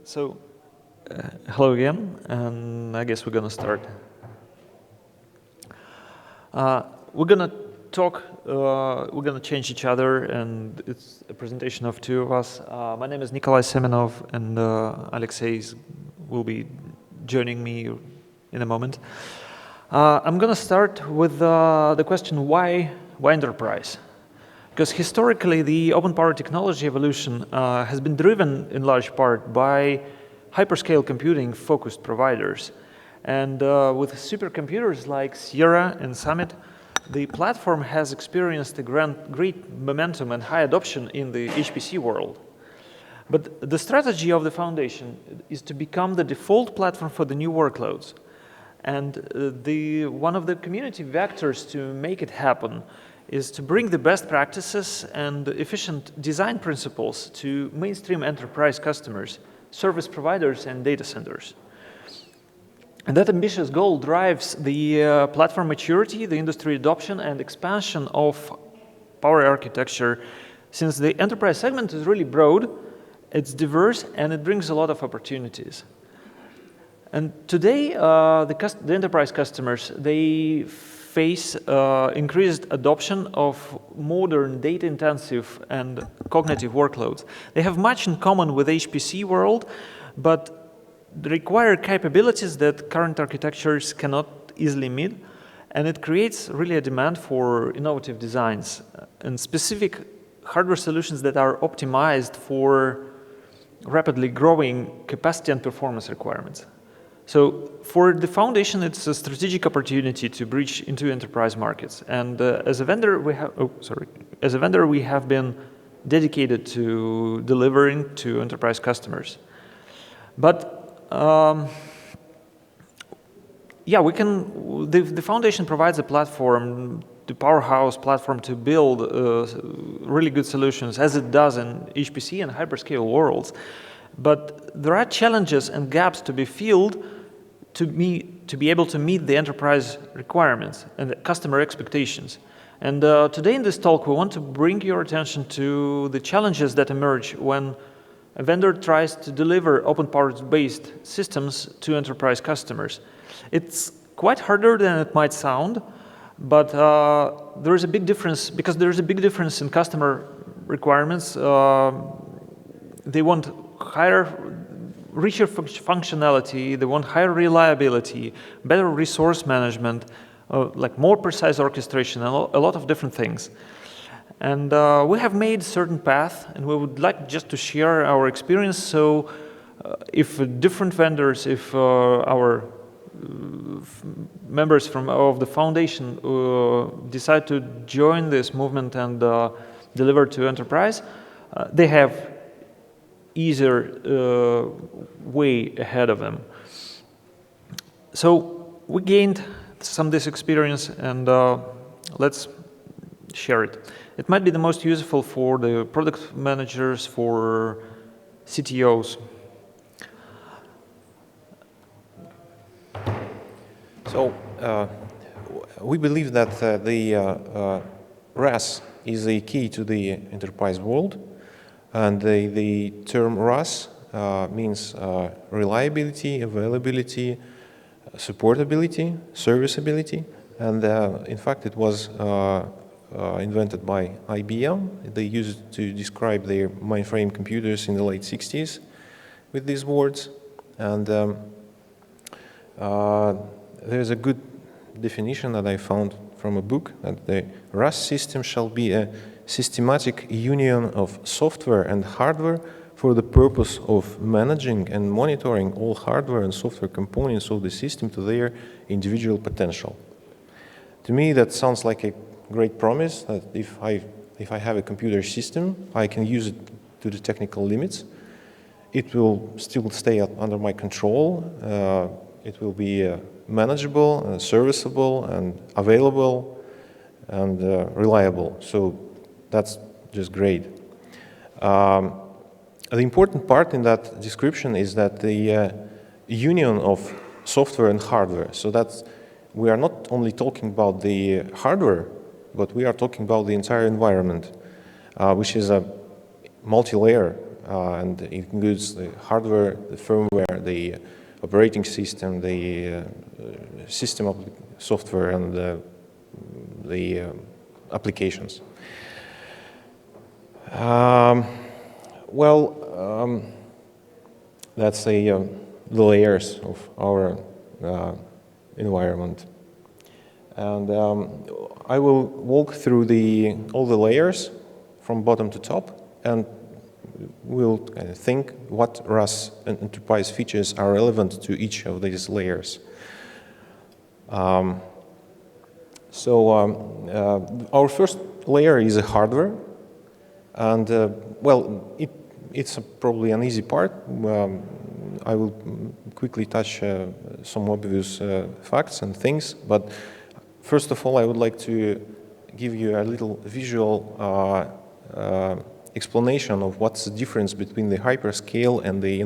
So, hello again, and I guess we're gonna start. We're gonna talk, we're gonna change each other, and it's a presentation of two of us. My name is Nikolay Semenov, and Alexey will be joining me in a moment. I'm gonna start with the question, why enterprise? Because historically, the OpenPOWER technology evolution has been driven in large part by hyperscale computing focused providers. And with supercomputers like Sierra and Summit, the platform has experienced a great momentum and high adoption in the HPC world. But the strategy of the foundation is to become the default platform for the new workloads. And one of the community vectors to make it happen is to bring the best practices and efficient design principles to mainstream enterprise customers, service providers, and data centers. And that ambitious goal drives the platform maturity, the industry adoption, and expansion of power architecture, since the enterprise segment is really broad, it's diverse, and it brings a lot of opportunities. And today, the enterprise customers, they face increased adoption of modern data-intensive and cognitive workloads. They have much in common with HPC world, but they require capabilities that current architectures cannot easily meet, and it creates really a demand for innovative designs and specific hardware solutions that are optimized for rapidly growing capacity and performance requirements. So for the foundation, it's a strategic opportunity to breach into enterprise markets. And as a vendor, we have been dedicated to delivering to enterprise customers. But yeah, the foundation provides a platform, the powerhouse platform to build really good solutions, as it does in HPC and hyperscale worlds. But there are challenges and gaps to be filled to be able to meet the enterprise requirements and the customer expectations. And today in this talk, we want to bring your attention to the challenges that emerge when a vendor tries to deliver OpenPOWER-based systems to enterprise customers. It's quite harder than it might sound, but there is a big difference, because there is a big difference in customer requirements. They want richer functionality, they want higher reliability, better resource management, like more precise orchestration, and a lot of different things. And we have made certain path, and we would like just to share our experience. So if different vendors, if our members of the foundation decide to join this movement and deliver to enterprise, they have easier way ahead of them. So we gained some of this experience, and let's share it. It might be the most useful for the product managers, for CTOs. So we believe that the RAS is a key to the enterprise world. And the term RAS means reliability, availability, supportability, serviceability. And in fact, it was invented by IBM. They used it to describe their mainframe computers in the late 60s with these words. And there's a good definition that I found from a book, that the RAS system shall be a systematic union of software and hardware for the purpose of managing and monitoring all hardware and software components of the system to their individual potential. To me, that sounds like a great promise, that if I have a computer system, I can use it to the technical limits. It will still stay under my control. It will be manageable, and serviceable, and available, and reliable. So that's just great. The important part in that description is that the union of software and hardware. So that's, we are not only talking about the hardware, but we are talking about the entire environment, which is a multi-layer and it includes the hardware, the firmware, the operating system, the system of software, and the applications. That's the layers of our environment. And I will walk through all the layers from bottom to top, and we'll kind of think what RAS and enterprise features are relevant to each of these layers. Our first layer is a hardware, and it's probably an easy part. I will quickly touch some obvious facts and things, but first of all, I would like to give you a little visual explanation of what's the difference between the hyperscale and the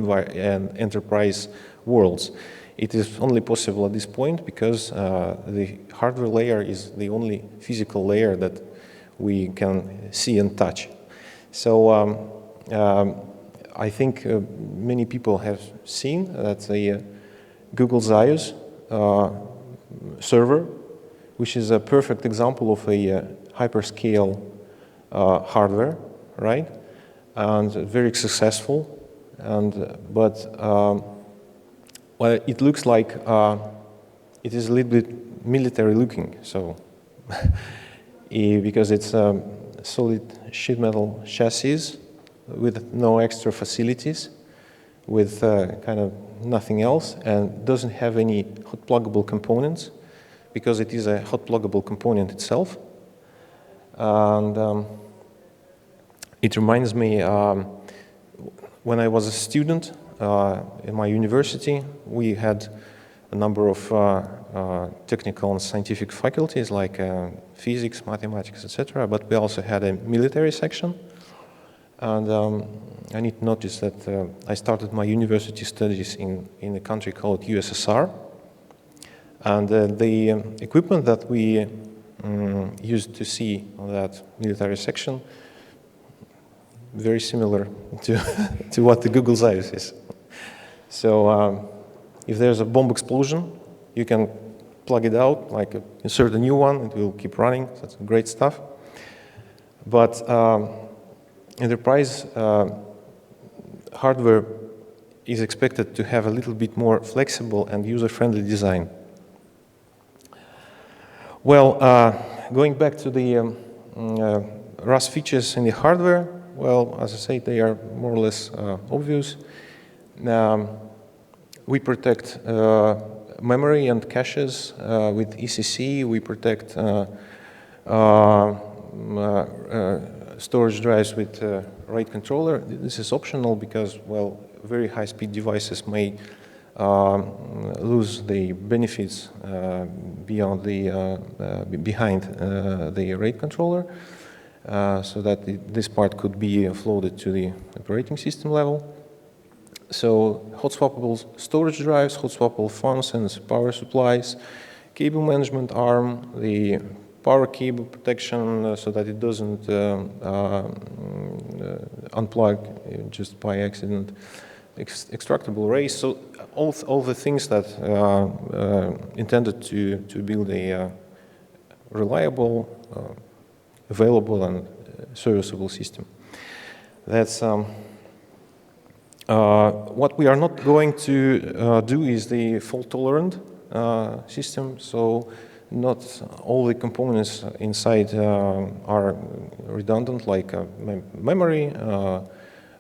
enterprise worlds. It is only possible at this point because the hardware layer is the only physical layer that we can see and touch. So I think many people have seen that the Google Xaius server, which is a perfect example of a hyperscale hardware, right? And very successful. But it looks like it is a little bit military looking. So because it's a solid sheet metal chassis with no extra facilities, with kind of nothing else, and doesn't have any hot pluggable components, because it is a hot pluggable component itself. And it reminds me, when I was a student in my university, we had a number of technical and scientific faculties like physics, mathematics, etc. But we also had a military section. And I need to notice that I started my university studies in a country called USSR. And the equipment that we used to see on that military section, very similar to what the Google Xaius is. So if there's a bomb explosion, you can plug it out, like insert a new one, it will keep running. That's great stuff. But enterprise hardware is expected to have a little bit more flexible and user-friendly design. Well, going back to the RAS features in the hardware, well, as I say, they are more or less obvious. We protect memory and caches with ECC. We protect storage drives with RAID controller. This is optional because, well, very high-speed devices may lose the benefits behind the RAID controller, so that this part could be offloaded to the operating system level. So hot-swappable storage drives, hot-swappable functions, power supplies, cable management arm, the power cable protection so that it doesn't unplug just by accident, extractable arrays. So all the things that intended to build a reliable, available, and serviceable system. That's what we are not going to do is the fault-tolerant system. So not all the components inside are redundant, like memory,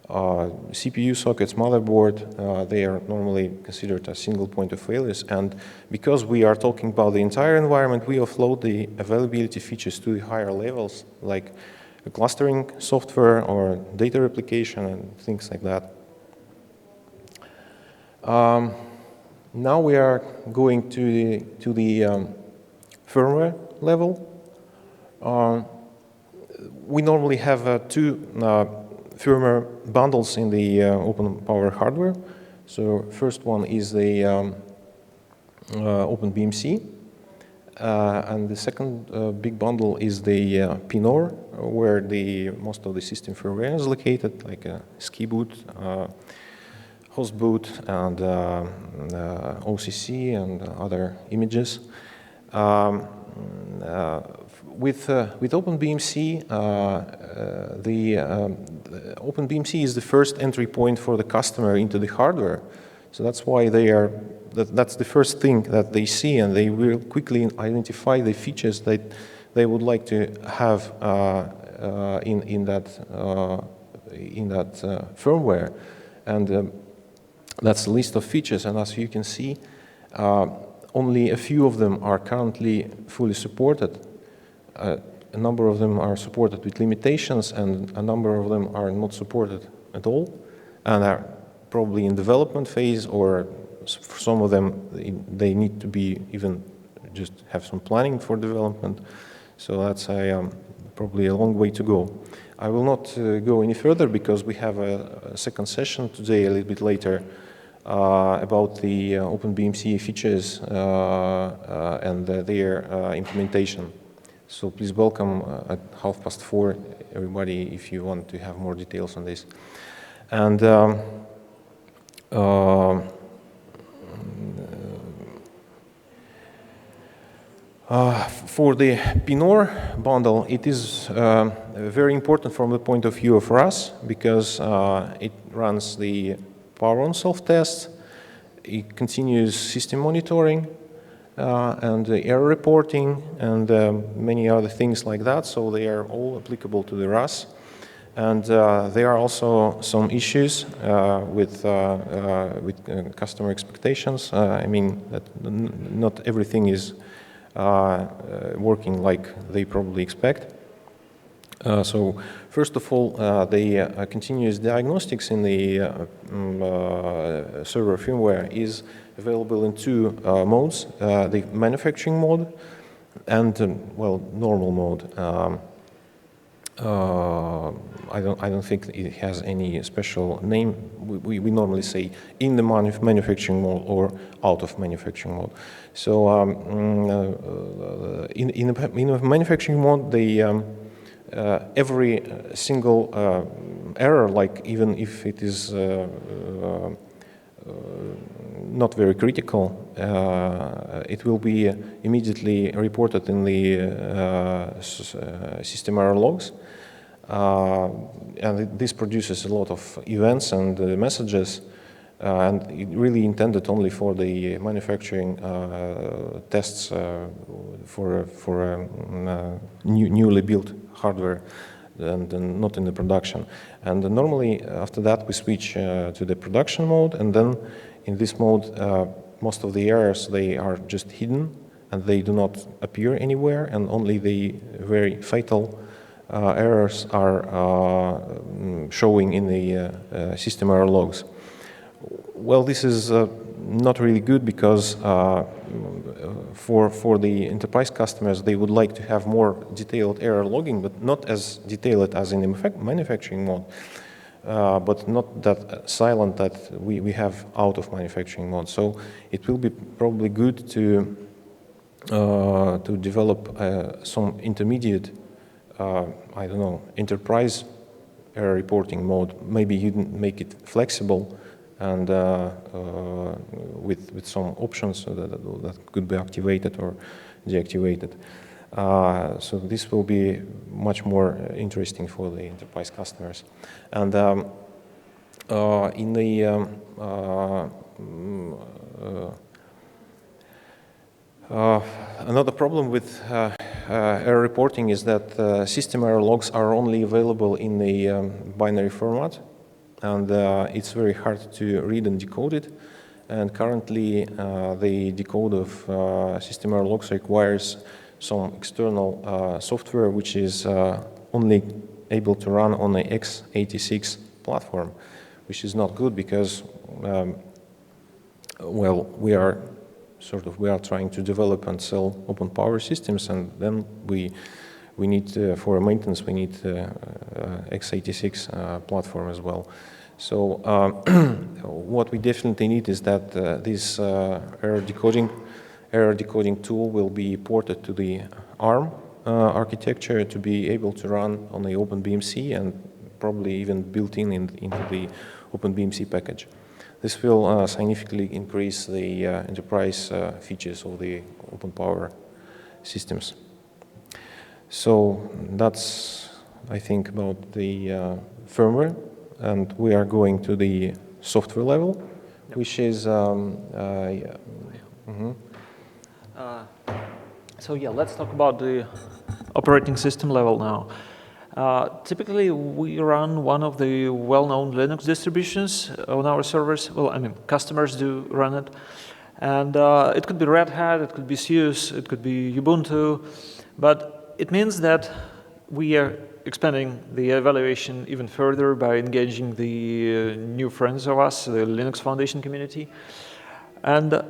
CPU sockets, motherboard. They are normally considered a single point of failures. And because we are talking about the entire environment, we offload the availability features to the higher levels, like clustering software or data replication and things like that. Now we are going to the firmware level. We normally have two firmware bundles in the OpenPOWER hardware. So first one is the OpenBMC, And the second big bundle is the PNOR, where most of the system firmware is located, like ski boot, host boot, and OCC and other images. With OpenBMC, the OpenBMC is the first entry point for the customer into the hardware. So that's why that's the first thing that they see, and they will quickly identify the features that they would like to have in that firmware. And that's a list of features, and as you can see, only a few of them are currently fully supported. A number of them are supported with limitations, and a number of them are not supported at all, and are probably in development phase, or for some of them, they need to be even just have some planning for development. So that's probably a long way to go. I will not go any further because we have a second session today, a little bit later, about the OpenBMC features and their implementation. So please welcome at 4:30 everybody if you want to have more details on this. And for the PNOR bundle, it is very important from the point of view of us because it runs the power on self-test, it continues system monitoring, and error reporting, and many other things like that. So they are all applicable to the RAS. And there are also some issues with customer expectations. I mean, that not everything is working like they probably expect. So first of all, the continuous diagnostics in the server firmware is available in two modes: the manufacturing mode and well, normal mode. I don't think it has any special name. We normally say in the manufacturing mode or out of manufacturing mode. So in the manufacturing mode, every single error, like even if it is not very critical, it will be immediately reported in the system error logs. And this produces a lot of events and messages, and it really intended only for the manufacturing tests for newly built hardware and not in the production. And normally after that we switch to the production mode, and then in this mode most of the errors, they are just hidden and they do not appear anywhere, and only the very fatal errors are showing in the system error logs. Well, this is not really good because for the enterprise customers, they would like to have more detailed error logging, but not as detailed as in the manufacturing mode, but not that silent that we have out of manufacturing mode. So it will be probably good to develop some intermediate, I don't know, enterprise error reporting mode. Maybe you make it flexible and with some options that could be activated or deactivated. So this will be much more interesting for the enterprise customers. And in the another problem with error reporting is that system error logs are only available in the binary format, and it's very hard to read and decode it. And currently, the decode of system error logs requires some external software which is only able to run on the x86 platform, which is not good because, well, we are trying to develop and sell OpenPOWER systems, and then we need for maintenance we need x86 platform as well. So what we definitely need is that this error decoding error decoding tool will be ported to the ARM architecture to be able to run on the OpenBMC and probably even built into the OpenBMC package. This will significantly increase the enterprise features of the OpenPOWER systems. So that's, I think, about the firmware, and we are going to the software level, which is So yeah, let's talk about the operating system level now. Typically, we run one of the well-known Linux distributions on our servers. Well, I mean, customers do run it. And it could be Red Hat, it could be SUSE, it could be Ubuntu. But it means that we are expanding the evaluation even further by engaging the new friends of us, the Linux Foundation community. And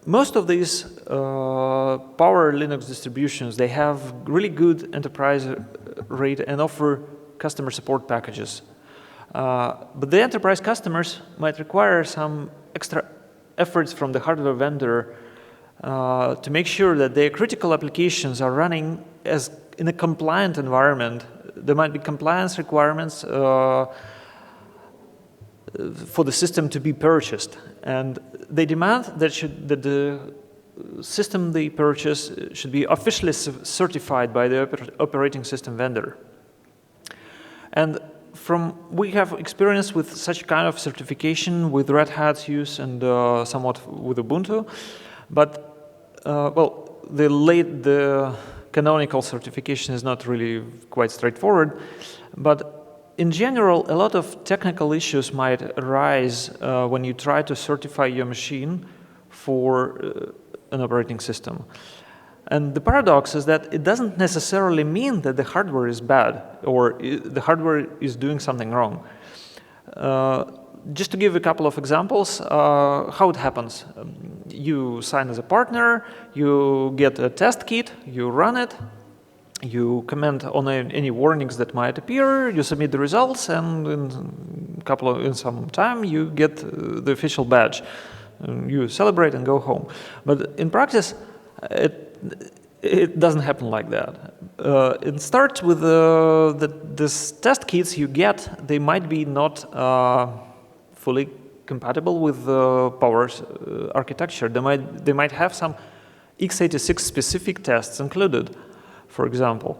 most of these Power Linux distributions, they have really good enterprise rate and offer customer support packages. But the enterprise customers might require some extra efforts from the hardware vendor to make sure that their critical applications are running as in a compliant environment. There might be compliance requirements for the system to be purchased, and they demand that the system they purchase should be officially certified by the operating system vendor. And we have experience with such kind of certification with Red Hat, SUSE, and somewhat with Ubuntu, but well, the canonical certification is not really quite straightforward, but in general, a lot of technical issues might arise when you try to certify your machine for an operating system. And the paradox is that it doesn't necessarily mean that the hardware is bad or the hardware is doing something wrong. Just to give a couple of examples, how it happens. You sign as a partner, you get a test kit, you run it, you comment on any warnings that might appear, you submit the results, and in some time you get the official badge. You celebrate and go home. But in practice, it doesn't happen like that. It starts with these test kits you get. They might be not fully compatible with the Power's architecture. They might have some x86 specific tests included, for example,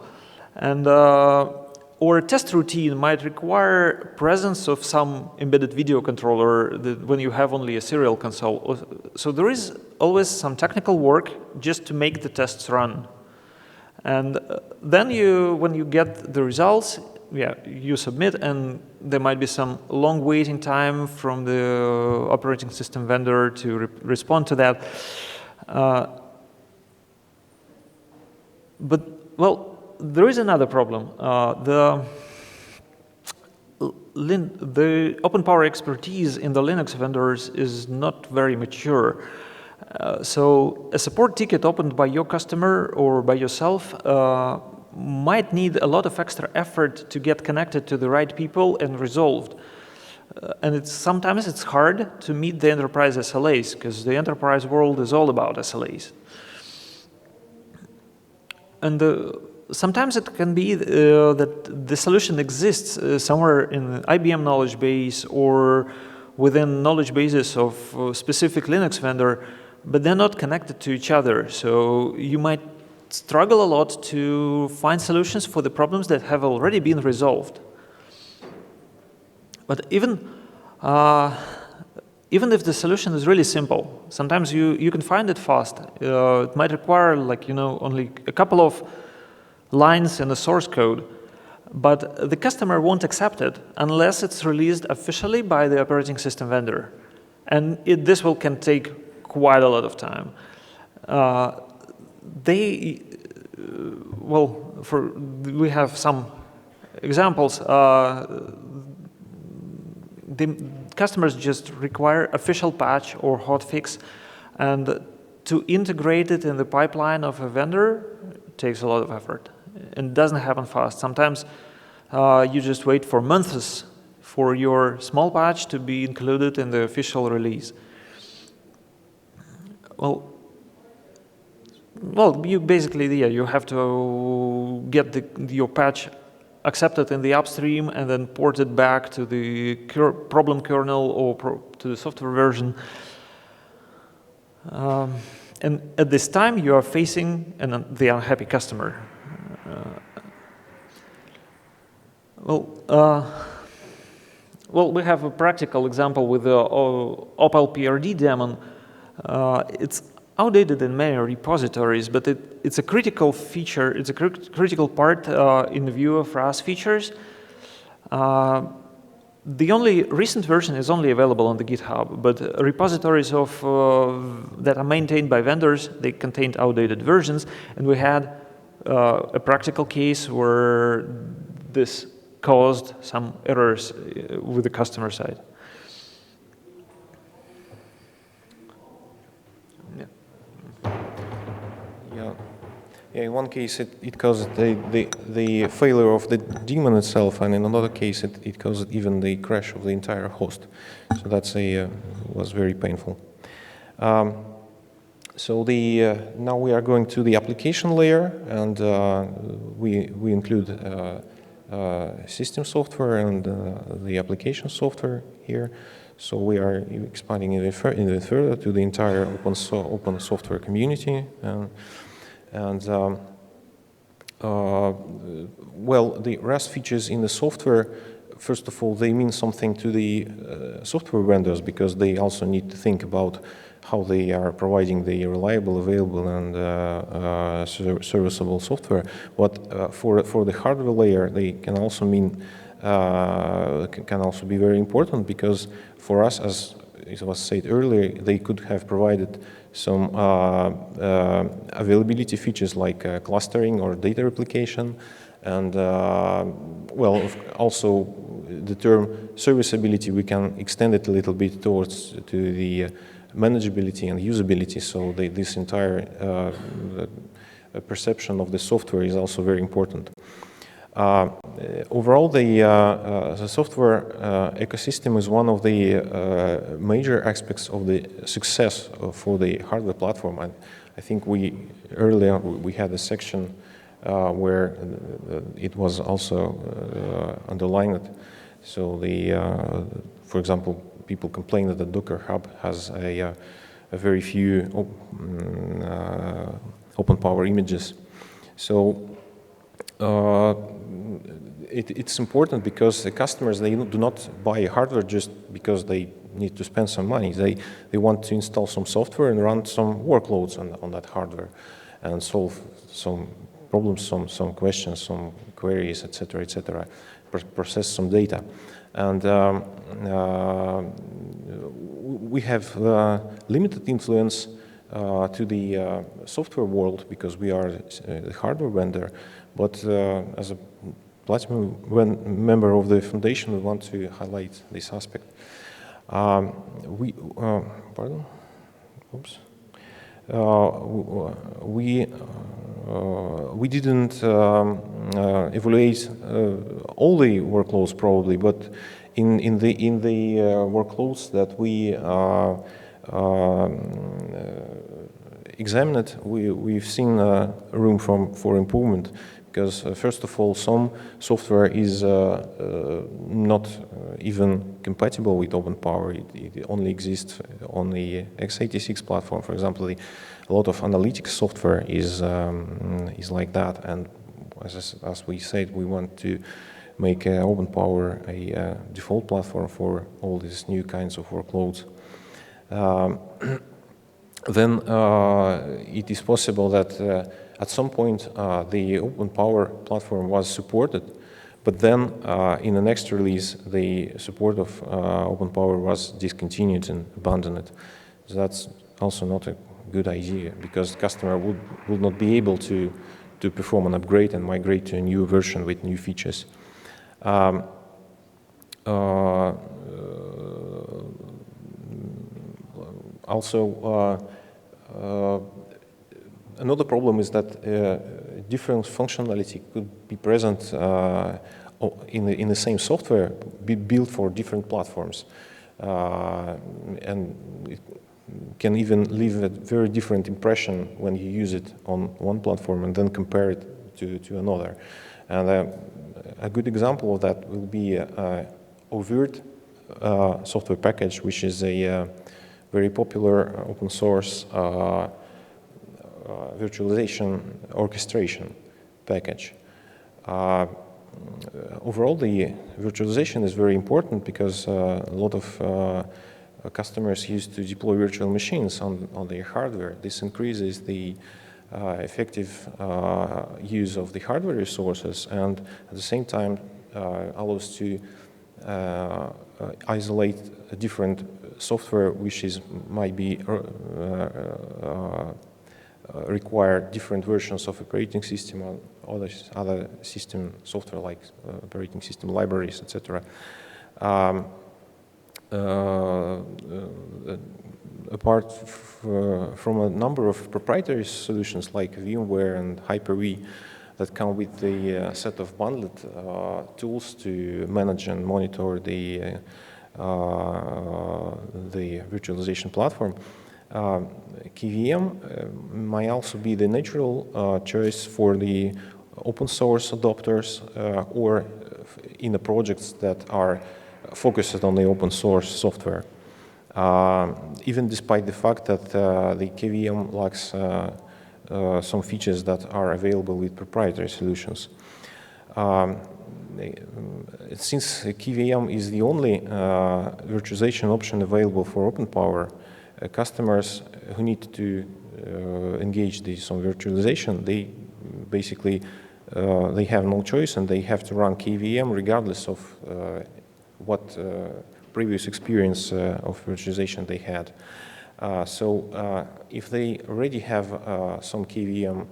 and or a test routine might require presence of some embedded video controller when you have only a serial console. So there is always some technical work just to make the tests run. And then when you get the results, you submit, and there might be some long waiting time from the operating system vendor to respond to that. But, well, there is another problem. The OpenPOWER expertise in the Linux vendors is not very mature. So a support ticket opened by your customer or by yourself might need a lot of extra effort to get connected to the right people and resolved. And sometimes it's hard to meet the enterprise SLAs, because the enterprise world is all about SLAs. And sometimes it can be that the solution exists somewhere in IBM knowledge base or within knowledge bases of a specific Linux vendor, but they're not connected to each other. So you might struggle a lot to find solutions for the problems that have already been resolved. But even if the solution is really simple, sometimes you can find it fast. It might require, only a couple of lines in the source code, but the customer won't accept it unless it's released officially by the operating system vendor. And this can take quite a lot of time. We have some examples. The customers just require official patch or hotfix, and to integrate it in the pipeline of a vendor takes a lot of effort. It doesn't happen fast. Sometimes you just wait for months for your small patch to be included in the official release. Well, well, you basically, yeah, you have to get your patch accepted in the upstream and then port it back to the problem kernel or to the software version. And at this time, you are facing the unhappy customer. Well, we have a practical example with the Opel PRD daemon. It's outdated in many repositories, but it's a critical feature. It's a critical part in the view of RAS features. The only recent version is only available on the GitHub, but repositories that are maintained by vendors, they contained outdated versions, and we had a practical case where this caused some errors with the customer side. Yeah, in one case it caused the failure of the daemon itself, and in another case it caused even the crash of the entire host. So that's was very painful. So now we are going to the application layer, and we include system software and the application software here. So we are expanding it further to the entire open software community. Well, the RAS features in the software, first of all, they mean something to the software vendors, because they also need to think about how they are providing the reliable, available, and serviceable software. But for the hardware layer, they can also mean can also be very important, because for us, as it was said earlier, they could have provided some availability features like clustering or data replication, and well, also the term serviceability, we can extend it a little bit towards to the manageability and usability. So this entire perception of the software is also very important. Overall, the software ecosystem is one of the major aspects of the success for the hardware platform. And I think earlier we had a section where it was also underlined. So for example, people complain that the Docker Hub has a very few OpenPOWER images. So it's important because the customers, they do not buy hardware just because they need to spend some money. They want to install some software and run some workloads on that hardware and solve some problems, some questions, some queries, etc., etc., process some data. And we have limited influence to the software world because we are the hardware vendor, but as a Platinum member of the foundation, we want to highlight this aspect. We didn't evaluate all the workloads probably, but in the workloads that we examined, we've seen room for improvement. Because first of all, some software is not even compatible with OpenPOWER. It only exists on the x86 platform. For example, a lot of analytics software is like that. And as we said, we want to make OpenPOWER a default platform for all these new kinds of workloads. Then it is possible that at some point, the OpenPOWER platform was supported, but then in the next release, the support of OpenPOWER was discontinued and abandoned. So that's also not a good idea, because the customer would not be able to perform an upgrade and migrate to a new version with new features. Another problem is that different functionality could be present in the same software, be built for different platforms. And can even leave a very different impression when you use it on one platform and then compare it to another. And a good example of that will be Overt software package, which is a very popular open source virtualization orchestration package. Overall, the virtualization is very important because a lot of customers used to deploy virtual machines on their hardware. This increases the effective use of the hardware resources and at the same time allows to isolate a different software which might be require different versions of operating system or other system software like operating system libraries, etc. Apart from a number of proprietary solutions like VMware and Hyper-V that come with a set of bundled tools to manage and monitor the virtualization platform, KVM might also be the natural choice for the open source adopters or in the projects that are focused on the open source software. Even despite the fact that the KVM lacks some features that are available with proprietary solutions. Since KVM is the only virtualization option available for OpenPOWER, customers who need to engage some virtualization, they basically they have no choice and they have to run KVM regardless of what previous experience of virtualization they had. So if they already have some KVM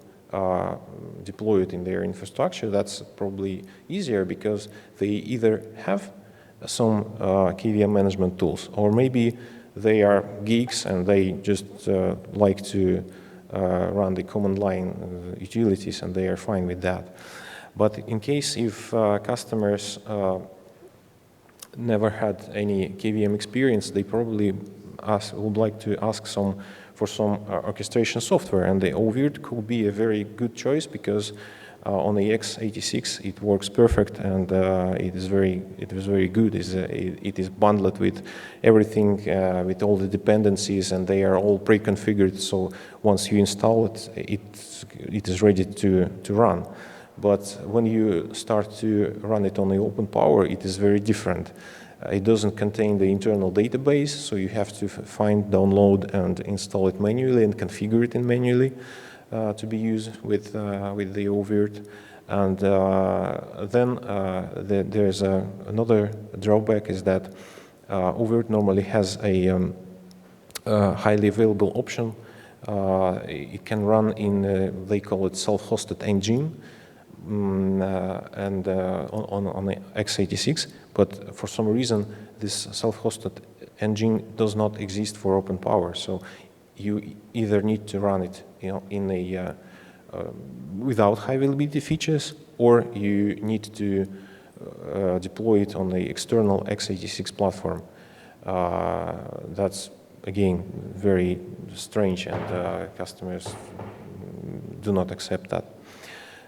deployed in their infrastructure, that's probably easier because they either have some KVM management tools or maybe they are geeks and they just like to run the command line utilities and they are fine with that. But in case if customers never had any KVM experience, they probably would like to ask for some orchestration software, and the Overt could be a very good choice because on the x86 it works perfect and it was very good. It is bundled with everything, with all the dependencies, and they are all pre-configured. So once you install it, it is ready to run. But when you start to run it on the OpenPOWER, it is very different. It doesn't contain the internal database, so you have to find, download, and install it manually and configure it manually to be used with the Overt. And then there's another drawback is that Overt normally has a highly available option. It can run in, they call it self-hosted engine, and on the x86, but for some reason this self-hosted engine does not exist for OpenPOWER. So you either need to run it, in a without high availability features, or you need to deploy it on the external x86 platform. That's again very strange, and customers do not accept that.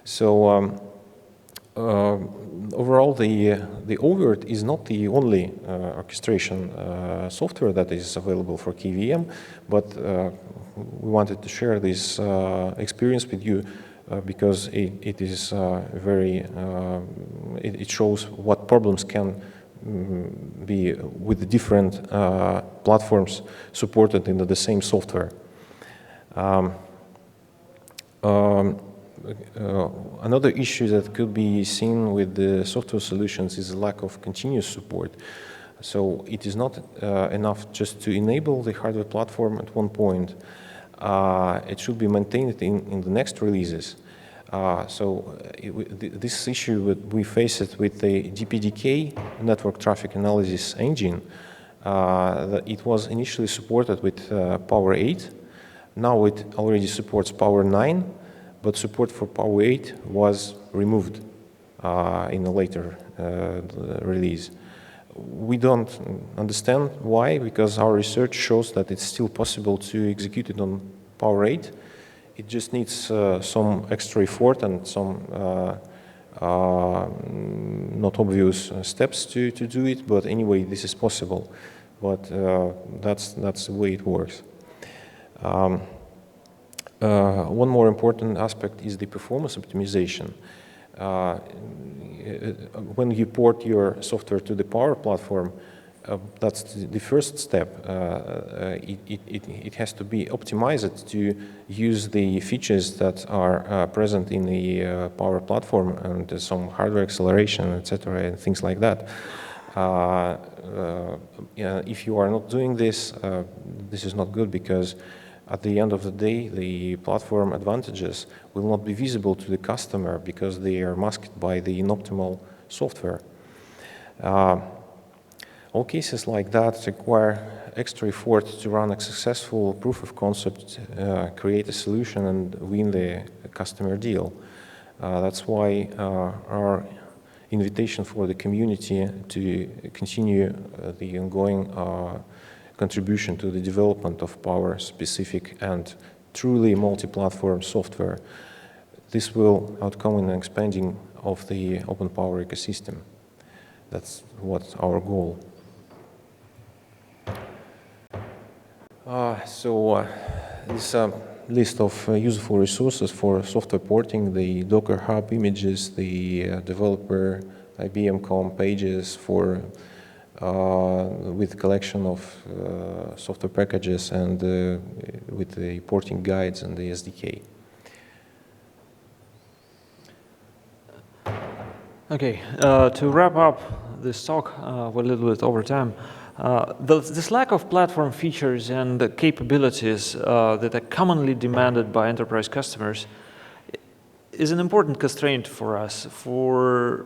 So overall, the Overt is not the only orchestration software that is available for KVM, but we wanted to share this experience with you because it is very, it shows what problems can be with the different platforms supported in the same software. Another issue that could be seen with the software solutions is the lack of continuous support. So it is not enough just to enable the hardware platform at one point. It should be maintained in the next releases. This issue, we face it with the DPDK network traffic analysis engine. It was initially supported with Power 8. Now it already supports Power 9. But support for Power 8 was removed in a later release. We don't understand why, because our research shows that it's still possible to execute it on Power 8. It just needs some extra effort and some not obvious steps to do it, but anyway, this is possible. But that's the way it works. One more important aspect is the performance optimization. When you port your software to the Power platform, that's the first step. It has to be optimized to use the features that are present in the Power platform and some hardware acceleration, etc., and things like that. If you are not doing this, this is not good, because at the end of the day, the platform advantages will not be visible to the customer because they are masked by the inoptimal software. All cases like that require extra effort to run a successful proof of concept, create a solution, and win the customer deal. That's why our invitation for the community to continue the ongoing contribution to the development of Power-specific and truly multi-platform software. This will outcome in an expanding of the OpenPOWER ecosystem. That's what's our goal. This list of useful resources for software porting: the Docker Hub images, the developer IBM.com pages for with collection of software packages, and with the porting guides and the SDK. Okay, to wrap up this talk, we're a little bit over time. This lack of platform features and capabilities that are commonly demanded by enterprise customers is an important constraint for us for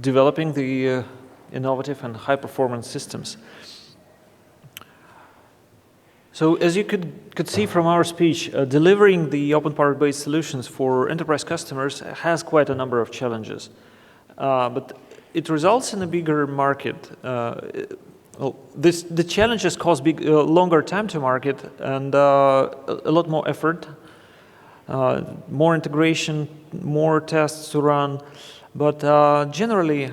developing the innovative and high-performance systems. So as you could see from our speech, delivering the OpenPOWER-based solutions for enterprise customers has quite a number of challenges. But it results in a bigger market. The challenges cause longer time to market and a lot more effort, more integration, more tests to run. But generally,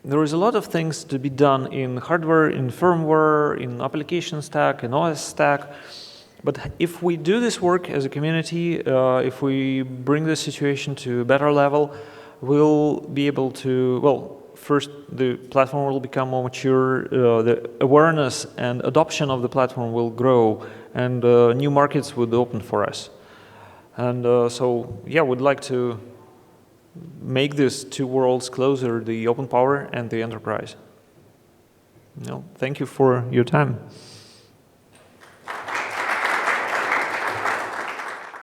there is a lot of things to be done in hardware, in firmware, in application stack, in OS stack. But if we do this work as a community, if we bring the situation to a better level, we'll be able to, well, first, the platform will become more mature, the awareness and adoption of the platform will grow, and new markets would open for us. And so, yeah, we'd like to make these two worlds closer, the OpenPOWER and the enterprise. Thank you for your time.